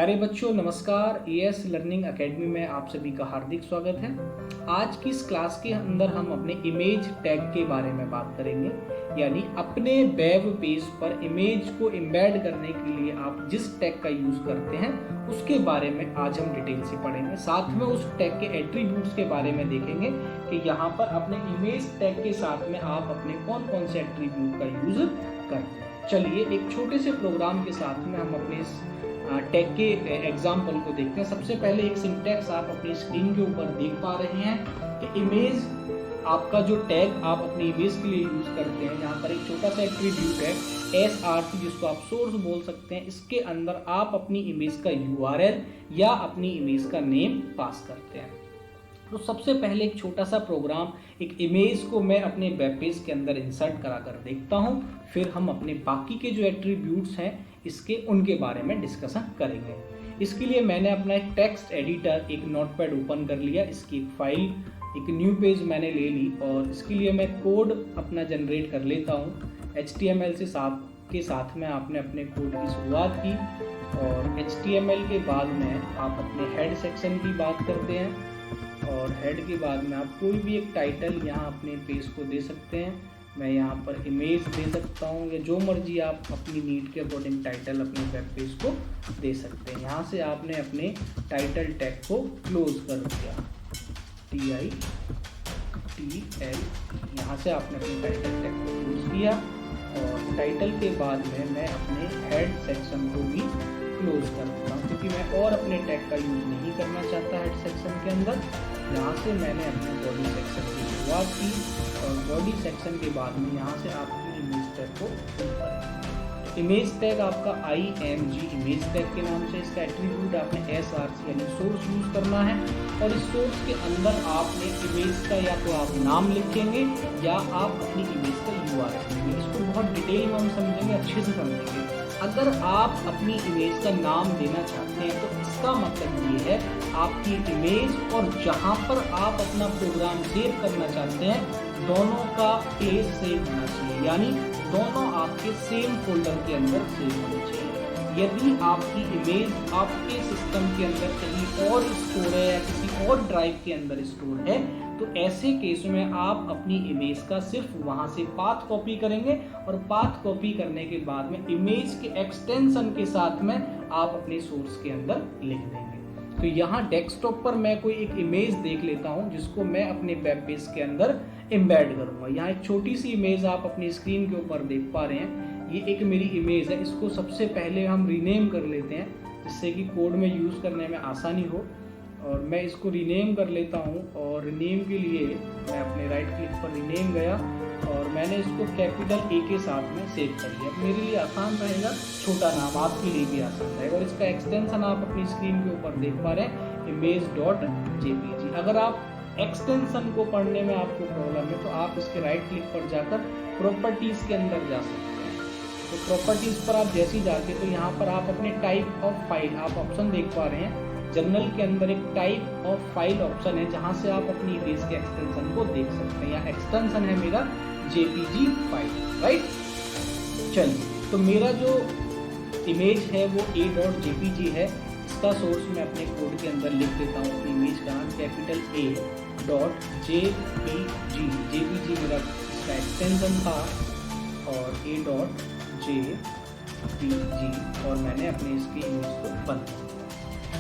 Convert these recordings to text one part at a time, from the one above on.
प्यारे बच्चों नमस्कार। एएस लर्निंग एकेडमी में आप सभी का हार्दिक स्वागत है। आज की इस क्लास के अंदर हम अपने इमेज टैग के बारे में बात करेंगे, यानी अपने वेब पेज पर इमेज को एम्बेड करने के लिए आप जिस टैग का यूज करते हैं उसके बारे में आज हम डिटेल से पढ़ेंगे। साथ में उस टैग के एट्रीब्यूट्स के बारे में देखेंगे कि यहाँ पर अपने इमेज टैग के साथ में आप अपने कौन कौन से एट्रीब्यूट का यूज करते हैं। चलिए एक छोटे से प्रोग्राम के साथ में हम अपने इस टैग के एग्जाम्पल को देखते हैं। सबसे पहले एक सिंटैक्स आप अपनी स्क्रीन के ऊपर देख पा रहे हैं कि इमेज आपका जो टैग आप अपनी इमेज के लिए यूज करते हैं, यहाँ पर एक छोटा सा एट्रीब्यूट है SRT जिसको आप सोर्स बोल सकते हैं। इसके अंदर आप अपनी इमेज का URL या अपनी इमेज का नेम पास करते हैं। तो सबसे पहले एक छोटा सा प्रोग्राम, एक इमेज को मैं अपने वेब पेज के अंदर इंसर्ट करा कर देखता हूं, फिर हम अपने बाकी के जो एट्रीब्यूट्स हैं इसके उनके बारे में डिस्कशन करेंगे। इसके लिए मैंने अपना एक टेक्स्ट एडिटर, एक नोटपैड ओपन कर लिया, इसकी एक फाइल, एक न्यू पेज मैंने ले ली और इसके लिए मैं कोड अपना जनरेट कर लेता हूँ। HTML के साथ में आपने अपने कोड की शुरुआत की और HTML के बाद में आप अपने हेड सेक्शन की बात करते हैं और हेड के बाद में आप कोई भी एक टाइटल यहाँ अपने पेज को दे सकते हैं। मैं यहाँ पर इमेज दे सकता हूँ या जो मर्जी आप अपनी नीड के अकॉर्डिंग टाइटल अपने वेब पेज को दे सकते हैं। यहाँ से आपने अपने टाइटल टैग को क्लोज कर दिया, TITL, यहाँ से आपने अपने टाइटल टैग को क्लोज किया और टाइटल के बाद में मैं अपने हेड सेक्शन को भी क्लोज कर दूँगा क्योंकि मैं और अपने टैग का यूज नहीं करना चाहता हेड सेक्शन के अंदर। यहाँ से मैंने अपने बॉडी सेक्शन की शुरुआत की और बॉडी सेक्शन के बाद में यहाँ से आपकी इमेज टैग को फिल करें। इमेज टैग आपका IMG इमेज टैग के नाम से, इसका एट्रीब्यूट आपने SRC यानी सोर्स यूज करना है और इस सोर्स के अंदर आपने इमेज का या तो आप नाम लिखेंगे या आप अपनी इमेज का URL लिखेंगे। इसको बहुत डिटेल में हम समझेंगे, अच्छे से समझेंगे। अगर आप अपनी इमेज का नाम देना चाहते हैं तो इसका मतलब ये है आपकी इमेज और जहाँ पर आप अपना प्रोग्राम सेव करना चाहते हैं दोनों का प्लेस सेम होना चाहिए, यानी दोनों आपके सेम फोल्डर के अंदर सेव होने चाहिए। यदि आपकी इमेज आपके सिस्टम के अंदर कहीं और स्टोर है या किसी और ड्राइव के अंदर स्टोर है तो ऐसे केस में आप अपनी इमेज का सिर्फ वहां से पाथ कॉपी करेंगे और पाथ कॉपी करने के बाद में इमेज के एक्सटेंशन के साथ में आप अपने सोर्स के अंदर लिख देंगे। तो यहाँ डेस्कटॉप पर मैं कोई एक इमेज देख लेता हूँ जिसको मैं अपने वेब पेज के अंदर एम्बेड करूँगा। यहाँ एक छोटी सी इमेज आप अपनी स्क्रीन के ऊपर देख पा रहे हैं, ये एक मेरी इमेज है। इसको सबसे पहले हम रीनेम कर लेते हैं जिससे कि कोड में यूज़ करने में आसानी हो और मैं इसको रीनेम कर लेता हूँ और रीनेम के लिए मैं अपने राइट क्लिक पर रीनेम गया और मैंने इसको कैपिटल A के साथ में सेव कर लिया। मेरे लिए आसान रहेगा, छोटा नाम आपके लिए भी आसान रहेगा और इसका एक्सटेंशन आप अपनी स्क्रीन के ऊपर देख पा रहे हैं image.jpg। अगर आप एक्सटेंशन को पढ़ने में आपको प्रॉब्लम है तो आप इसके राइट क्लिक पर जाकर प्रॉपर्टीज़ के अंदर जा सकते हैं। तो प्रॉपर्टीज़ पर आप जैसे ही जाके तो यहाँ पर आप अपने टाइप ऑफ फाइल आप ऑप्शन देख पा रहे हैं। जर्नल के अंदर एक टाइप ऑफ फाइल ऑप्शन है जहाँ से आप अपनी इमेज के एक्सटेंशन को देख सकते हैं। यहाँ एक्सटेंशन है मेरा JPG फाइल, राइट। चलिए तो मेरा जो इमेज है वो A.jpg है। इसका सोर्स मैं अपने कोड के अंदर लिख देता हूँ। अपनी इमेज का नाम कैपिटल A.jpg, JPG मेरा इसका एक्सटेंशन था और A.jpg और मैंने अपने इसकी इमेज को बंद किया।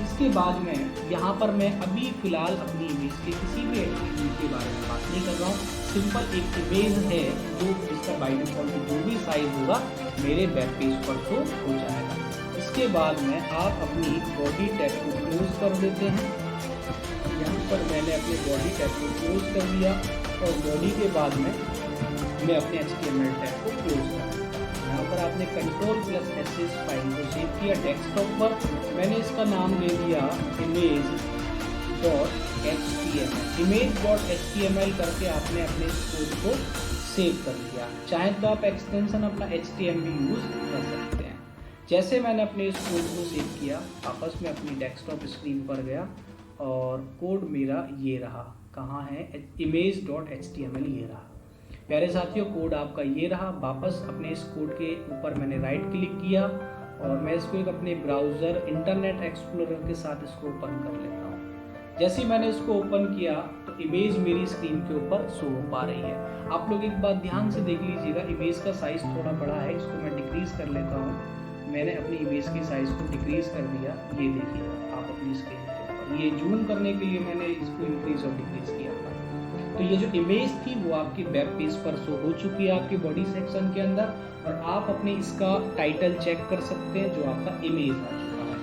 इसके बाद में यहाँ पर मैं अभी फिलहाल अपनी इमेज के किसी भी एट्रीब्यूट के बारे में बात नहीं कर रहा हूँ। सिंपल एक इमेज है जो जिसका बाय डिफॉल्ट जो भी साइज होगा मेरे वेब पेज पर शो हो जाएगा। इसके बाद में आप अपनी बॉडी टैग को क्लोज कर देते हैं। यहाँ पर मैंने अपने बॉडी टैग को क्लोज कर दिया और बॉडी के बाद में मैं अपने HTML टैग को क्लोज कर दिया। यहाँ पर आपने Ctrl+SS फाइल को सेव किया डेस्कटॉप पर। मैंने इसका नाम दे दिया image.html। image.html करके आपने अपने इस कोड को सेव कर लिया। चाहे तो आप एक्सटेंशन अपना HTML भी यूज कर सकते हैं। जैसे मैंने अपने इस कोड को सेव किया, वापस में अपनी डेस्कटॉप स्क्रीन पर गया और कोड मेरा ये रहा। कहाँ है? image.html ये रहा। प्यारे साथियों, कोड आपका ये रहा। वापस अपने इस कोड के ऊपर मैंने राइट क्लिक किया और मैं इसको एक अपने ब्राउज़र इंटरनेट एक्सप्लोरर के साथ इसको ओपन कर लेता हूँ। जैसे ही मैंने इसको ओपन किया तो इमेज मेरी स्क्रीन के ऊपर शो हो पा रही है। आप लोग एक बात ध्यान से देख लीजिएगा, इमेज का साइज़ थोड़ा बड़ा है, इसको मैं डिक्रीज़ कर लेता हूँ। मैंने अपनी इमेज की साइज़ को डिक्रीज़ कर दिया, ये देखिएगा आप अपनी स्क्रीन के ऊपर। ये जूम करने के लिए मैंने इसको इंक्रीज़ और डिक्रीज़ किया था। तो ये जो इमेज थी वो आपकी वेब पेज पर शो हो चुकी है आपके बॉडी सेक्शन के अंदर, और आप अपने इसका टाइटल चेक कर सकते हैं जो आपका इमेज आ चुका है।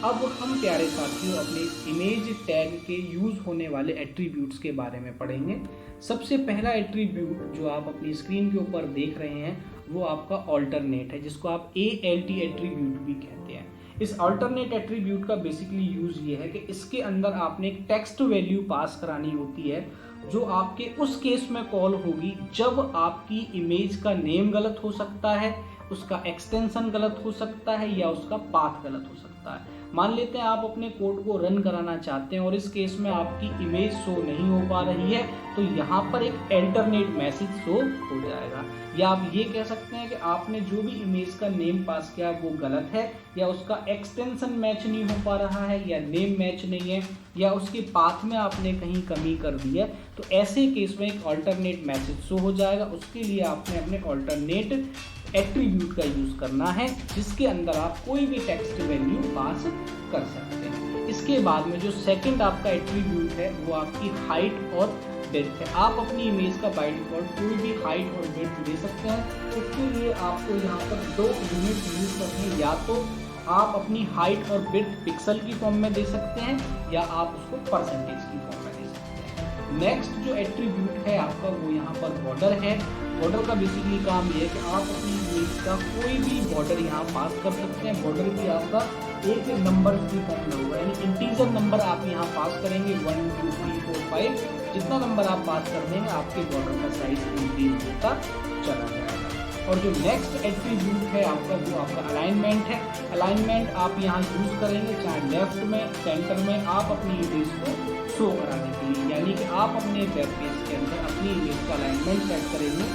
अब हम प्यारे साथियों अपने इमेज टैग के यूज़ होने वाले एट्रीब्यूट्स के बारे में पढ़ेंगे। सबसे पहला एट्रीब्यूट जो आप अपनी स्क्रीन के ऊपर देख रहे हैं वो आपका ऑल्टरनेट है, जिसको आप ALT एट्रीब्यूट भी कहते हैं। इस ऑल्टरनेट एट्रीब्यूट का बेसिकली यूज़ ये है कि इसके अंदर आपने एक टेक्स्ट वैल्यू पास करानी होती है जो आपके उस केस में कॉल होगी जब आपकी इमेज का नेम गलत हो सकता है, उसका एक्सटेंशन गलत हो सकता है या उसका पाथ गलत हो सकता है। मान लेते हैं आप अपने कोड को रन कराना चाहते हैं और इस केस में आपकी इमेज शो नहीं हो पा रही है, तो यहाँ पर एक अल्टरनेट मैसेज शो हो जाएगा। या आप ये कह सकते हैं कि आपने जो भी इमेज का नेम पास किया वो गलत है, या उसका एक्सटेंशन मैच नहीं हो पा रहा है, या नेम मैच नहीं है, या उसके पाथ में आपने कहीं कमी कर दी है, तो ऐसे केस में एक अल्टरनेट मैसेज शो हो जाएगा। उसके लिए आपने अपने अल्टरनेट एट्रीब्यूट का यूज़ करना है, जिसके अंदर आप कोई भी टेक्स्ट वैल्यू पास कर सकते हैं। इसके बाद में जो सेकंड आपका एट्रीब्यूट है वो आपकी हाइट और विड्थ है। आप अपनी इमेज का बाय डिफॉल्ट कोई भी हाइट और विड्थ दे सकते हैं। उसके लिए आपको यहाँ पर 2 यूनिट यूज़ करनी है, या तो आप अपनी हाइट और विड्थ पिक्सल की फॉर्म में दे सकते हैं या आप उसको परसेंटेज की फॉर्म में दे सकते हैं। नेक्स्ट जो एट्रीब्यूट है आपका वो यहाँ पर बॉर्डर है। बॉर्डर का बेसिकली काम ये है कि आप अपनी इमेज का कोई भी बॉर्डर यहाँ पास कर सकते हैं। बॉर्डर भी आपका एक नंबर की फॉर्म में होगा, यानी इंटीजर नंबर आप यहाँ पास करेंगे 1 2 3 4 5। जितना नंबर आप पास कर देंगे आपके बॉर्डर का साइज इंक्रीज होता चला जाएगा। और जो नेक्स्ट एट्रीब्यूट है आपका वो आपका अलाइनमेंट है। अलाइनमेंट आप यहाँ यूज़ करेंगे चाहे लेफ्ट में, सेंटर में, आप अपनी इमेज को शो कराने के लिए। यानी कि आप अपने वेब पेज के अंदर अपनी इमेज का अलाइनमेंट सेट करेंगे।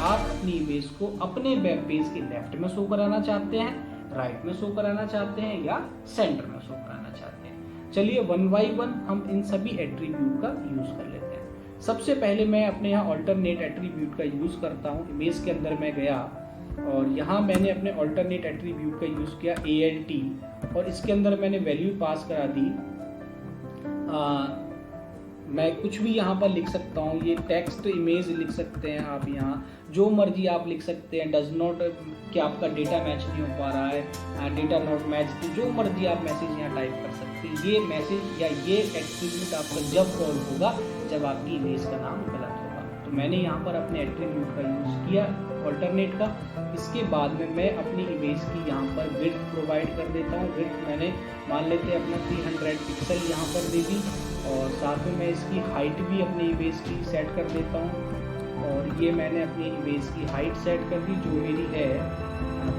आप अपनी इमेज को अपने वेब पेज के लेफ्ट में शो कराना चाहते हैं, राइट में शो कराना चाहते हैं, या सेंटर में शो कराना चाहते हैं। चलिए 1 by 1 हम इन सभी एट्रीब्यूट का यूज़ कर लेते हैं। सबसे पहले मैं अपने यहाँ अल्टरनेट एट्रीब्यूट का यूज़ करता हूँ। इमेज के अंदर मैं गया और यहाँ मैंने अपने अल्टरनेट एट्रीब्यूट का यूज़ किया ALT, और इसके अंदर मैंने वैल्यू पास करा दी। मैं कुछ भी यहाँ पर लिख सकता हूँ, ये टेक्स्ट इमेज लिख सकते हैं आप, यहाँ जो मर्जी आप लिख सकते हैं। डज नॉट कि आपका डेटा मैच नहीं हो पा रहा है, डेटा नॉट मैच, तो जो मर्जी आप मैसेज यहाँ टाइप कर सकते हैं। ये मैसेज या ये एट्रीब्यूट आपका जब कॉल होगा जब आपकी इमेज का नाम गलत होगा। तो मैंने यहाँ पर अपने एट्रीब्यूट का यूज़ किया अल्टरनेट का। इसके बाद में मैं अपनी इमेज की यहाँ पर विड्थ प्रोवाइड कर देता हूँ। विड्थ मैंने मान लेते हैं अपना 300 पिक्सल यहाँ पर दे दी, और साथ में मैं इसकी हाइट भी अपनी इमेज की सेट कर देता हूँ। और ये मैंने अपनी इमेज की हाइट सेट कर दी जो मेरी है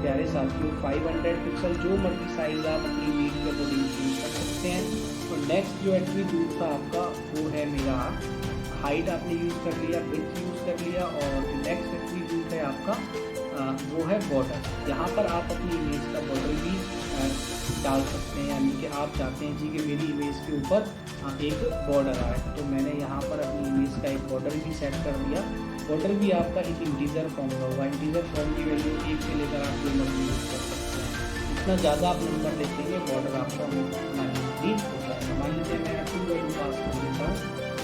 प्यारे साथियों 500 पिक्सल। जो मर्जी साइज आप अपनी इमेज के अकॉर्डिंग यूज कर सकते हैं। और नेक्स्ट जो एट्रीब्यूट था आपका वो है मेरा हाइट, आपने यूज़ कर लिया, विड्थ यूज़ कर लिया। और जो नेक्स्ट एट्रीब्यूट है आपका वो है बॉर्डर। यहाँ पर आप अपनी इमेज का बॉर्डर भी डाल सकते हैं, यानी कि आप चाहते हैं जी कि मेरी इमेज के ऊपर एक बॉर्डर आए, तो मैंने यहाँ पर अपनी इमेज का एक बॉर्डर भी सेट कर दिया। बॉर्डर भी आपका एक इंटीजर फॉर्म का होगा। इंटीजर फॉर्म की वैल्यू 1 से लेकर आप 2 मर्जी यूज़ कर सकते हैं। जितना ज़्यादा आप नंबर लिखेंगे बॉर्डर आपका उतना ही होता है। मान लीजिए मैं 2 वैल्यू पास कर देता हूँ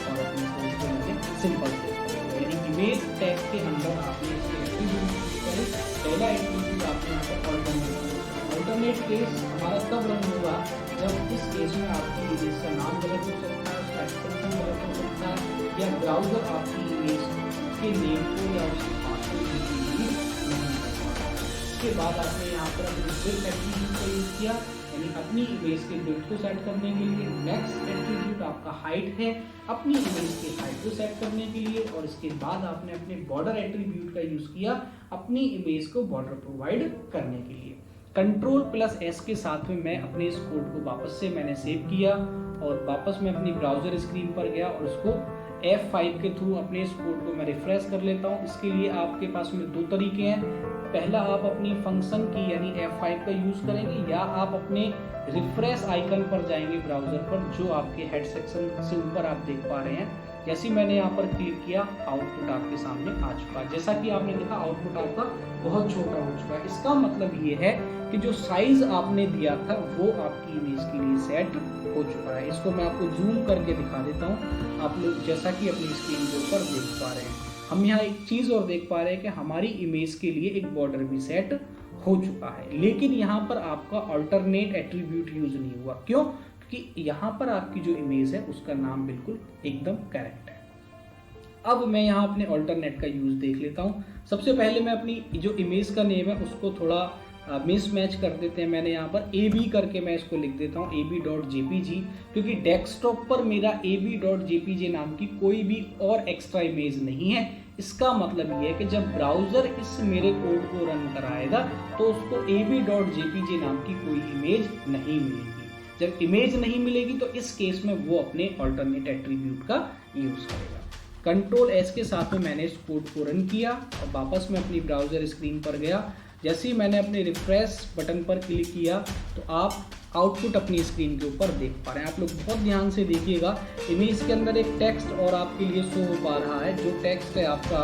और अपनी कोड को मुझे सिंपल से, यानी इमेज टैग के अंदर आपने इसके एट्रीब्यूट करें। पहला एट्रीब्यूट आपने यहाँ पर अल्टरनेट केस हमारा तब रन होगा जब इस केस में आपकी इमेज का नाम गलत हो सकता है, उसका एक्सटेंशन गलत हो सकता है, या ब्राउज़र आपकी इमेज के नेम को या उसके पासवर्ड नहीं कर पाता। इसके बाद आपने यहाँ पर अपने विड्थ एट्रीब्यूट का यूज़ किया, यानी अपनी इमेज के विड्थ को सेट करने के लिए। नेक्स्ट एट्रीब्यूट आपका हाइट है, अपनी इमेज के हाइट को सेट करने के लिए। और इसके बाद आपने अपने बॉर्डर एट्रीब्यूट का यूज़ किया अपनी इमेज को बॉर्डर प्रोवाइड करने के लिए। Ctrl+S के साथ में मैं अपने इस कोड को वापस से मैंने सेव किया और वापस मैं अपनी ब्राउज़र स्क्रीन पर गया और उसको F5 के थ्रू अपने इस कोड को मैं रिफ्रेश कर लेता हूँ। इसके लिए आपके पास में दो तरीके हैं। पहला, आप अपनी फंक्शन की यानी F5 का यूज़ करेंगे, या आप अपने रिफ्रेश आइकन पर जाएंगे ब्राउज़र पर, जो आपके हेड सेक्शन से ऊपर आप देख पा रहे हैं। जैसे ही मैंने यहाँ पर क्लिक किया, आउटपुट आपके सामने आ चुका है। जैसा कि आपने देखा, आउटपुट आपका बहुत छोटा हो चुका है। इसका मतलब ये है कि जो साइज आपने दिया था वो आपकी इमेज के लिए सेट हो चुका है। इसको मैं आपको जूम करके दिखा देता हूँ। आप लोग जैसा कि अपनी स्क्रीन के ऊपर देख पा रहे हैं, हम यहाँ एक चीज़ और देख पा रहे हैं कि हमारी इमेज के लिए एक बॉर्डर भी सेट हो चुका है। लेकिन यहाँ पर आपका अल्टरनेट एट्रीब्यूट यूज नहीं हुआ। क्यों? क्योंकि यहाँ पर आपकी जो इमेज है उसका नाम बिल्कुल एकदम करेक्ट है। अब मैं यहाँ अपने अल्टरनेट का यूज देख लेता हूँ। सबसे पहले मैं अपनी जो इमेज का नेम है उसको थोड़ा मिसमैच कर देते हैं। मैंने यहाँ पर ab करके मैं इसको लिख देता हूँ, ab.jpg, क्योंकि डेस्कटॉप पर मेरा ab.jpg नाम की कोई भी और एक्स्ट्रा इमेज नहीं है। इसका मतलब ये है कि जब ब्राउज़र इस मेरे कोड को रन कराएगा तो उसको ab.jpg नाम की कोई इमेज नहीं मिलेगी। जब इमेज नहीं मिलेगी तो इस केस में वो अपने अल्टरनेट एट्रीब्यूट का यूज़ करेगा। कंट्रोल S के साथ में मैंने इस कोड को रन किया और वापस मैं अपनी ब्राउज़र स्क्रीन पर गया। जैसे ही मैंने अपने रिफ्रेश बटन पर क्लिक किया तो आप आउटपुट अपनी स्क्रीन के ऊपर देख पा रहे हैं। आप लोग बहुत ध्यान से देखिएगा, इमेज के अंदर एक टेक्स्ट और आपके लिए शो हो पा रहा है। जो टेक्स्ट है आपका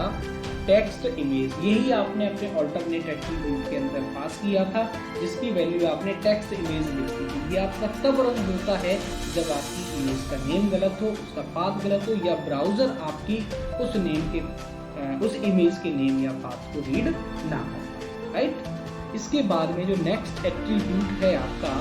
टेक्स्ट इमेज, यही आपने अपने अल्टरनेट एट्रीब्यूट के अंदर पास किया था, जिसकी वैल्यू आपने टेक्स्ट इमेज लिखी थी। ये आपका तब रन होता है जब आपकी इमेज का नेम गलत हो, उसका पाथ गलत हो, या ब्राउज़र आपकी उस नेम के उस इमेज के नेम या पाथ को रीड ना कर, राइट। इसके बाद में जो नेक्स्ट एट्रीब्यूट है आपका,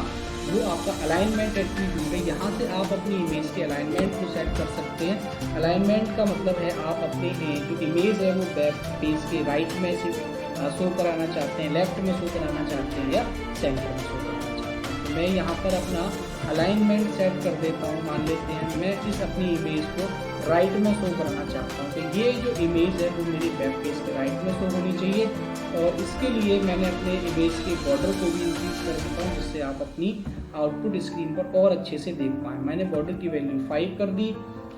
वो आपका अलाइनमेंट एट्रीब्यूट है। यहाँ से आप अपनी इमेज के अलाइनमेंट को सेट कर सकते हैं। अलाइनमेंट का मतलब है आप अपने जो इमेज है वो वेब पेज के राइट में से शो कराना चाहते हैं, लेफ्ट में शो कराना चाहते हैं, या सेंटर में शो कराना चाहते हैं। तो मैं यहाँ पर अपना अलाइनमेंट सेट कर देता हूँ। मान लेते हैं मैं इस अपनी इमेज को राइट में शो कराना चाहता हूँ, तो ये जो इमेज है वो मेरी वेब पेज के राइट में शो होनी चाहिए। और इसके लिए मैंने अपने इमेज के बॉर्डर को भी इंक्रीज कर देता हूँ, जिससे आप अपनी आउटपुट स्क्रीन पर और अच्छे से देख पाएँ। मैंने बॉर्डर की वैल्यू 5 कर दी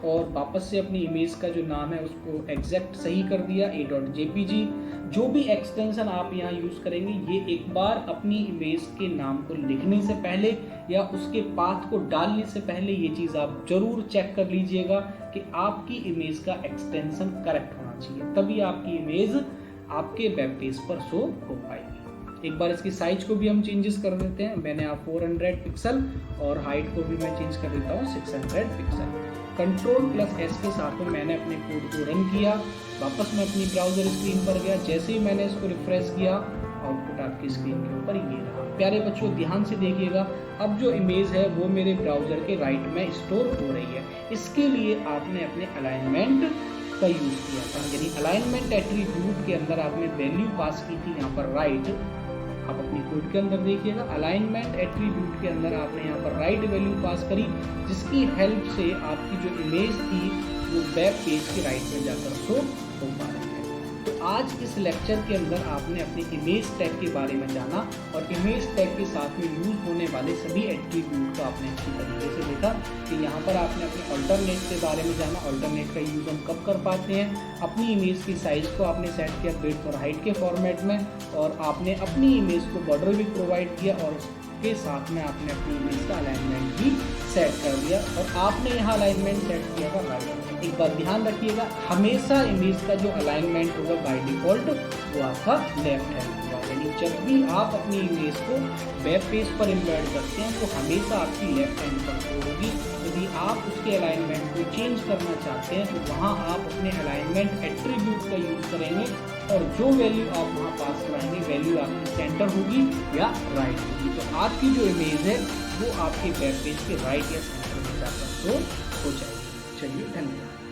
और वापस से अपनी इमेज का जो नाम है उसको एग्जैक्ट सही कर दिया, a.jpg। जो भी एक्सटेंशन आप यहाँ यूज़ करेंगे, ये एक बार अपनी इमेज के नाम को लिखने से पहले या उसके पाथ को डालने से पहले ये चीज़ आप जरूर चेक कर लीजिएगा कि आपकी इमेज का एक्सटेंशन करेक्ट होना चाहिए, तभी आपकी इमेज आपके वेब पेज पर शो हो पाएगी। एक बार इसकी साइज को भी हम चेंजेस कर देते हैं। मैंने आप 400 पिक्सल और हाइट को भी मैं चेंज कर देता हूँ 600 पिक्सल। कंट्रोल+S के साथ में मैंने अपने कोड को रन किया। वापस मैं अपनी ब्राउज़र स्क्रीन पर गया। जैसे ही मैंने इसको रिफ्रेश किया, आउटपुट आपकी स्क्रीन के ऊपर ये रहा। प्यारे बच्चों, ध्यान से देखिएगा, अब जो इमेज है वो मेरे ब्राउज़र के राइट में स्टोर हो रही है। इसके लिए आपने अपने अलाइनमेंट का यूज़ किया था, यानी अलाइनमेंट एट्रीब्यूट के अंदर आपने वैल्यू पास की थी यहाँ पर राइट। आप अपनी कोड के अंदर देखिएगा, अलाइनमेंट एट्रीब्यूट के अंदर आपने यहाँ पर राइट वैल्यू पास करी, जिसकी हेल्प से आपकी जो इमेज थी वो वेब पेज के राइट में जाकर शो हो पा रही है। तो आज इस लेक्चर के अंदर आपने अपने इमेज टैग के बारे में जाना और इमेज टैग के साथ में यूज होने वाले सभी एट्रीब्यूट को आपने अच्छी तरीके से देखा कि यहाँ पर आपने अपने अल्टरनेट के बारे में जाना, अल्टरनेट का यूज़ हम कब कर पाते हैं, अपनी इमेज की साइज़ को आपने सेट किया विड्थ और हाइट के फॉर्मेट में, और आपने अपनी इमेज को बॉर्डर भी प्रोवाइड किया और उसके साथ में आपने अपनी इमेज का अलाइनमेंट भी सेट कर दिया। और आपने यहाँ अलाइनमेंट सेट किया था राइट। एक बार ध्यान रखिएगा, हमेशा इमेज का जो अलाइनमेंट होगा बाय डिफॉल्ट वो आपका लेफ्ट हैंड होगा। यानी जब भी आप अपनी इमेज को वेब पेज पर इम्बेड करते हैं तो हमेशा आपकी लेफ्ट हैंड पर शो होगी। यदि आप उसके अलाइनमेंट को चेंज करना चाहते हैं तो वहाँ आप अपने अलाइनमेंट एट्रीब्यूट का यूज़ करेंगे और जो वैल्यू आप वहाँ पास कराएंगे वैल्यू आपकी सेंटर होगी या राइट होगी। तो आपकी जो इमेज है वो आपके वेब पेज के राइट या सेंटर में जाकर शो हो जाएगी। चलिए, धन्यवाद।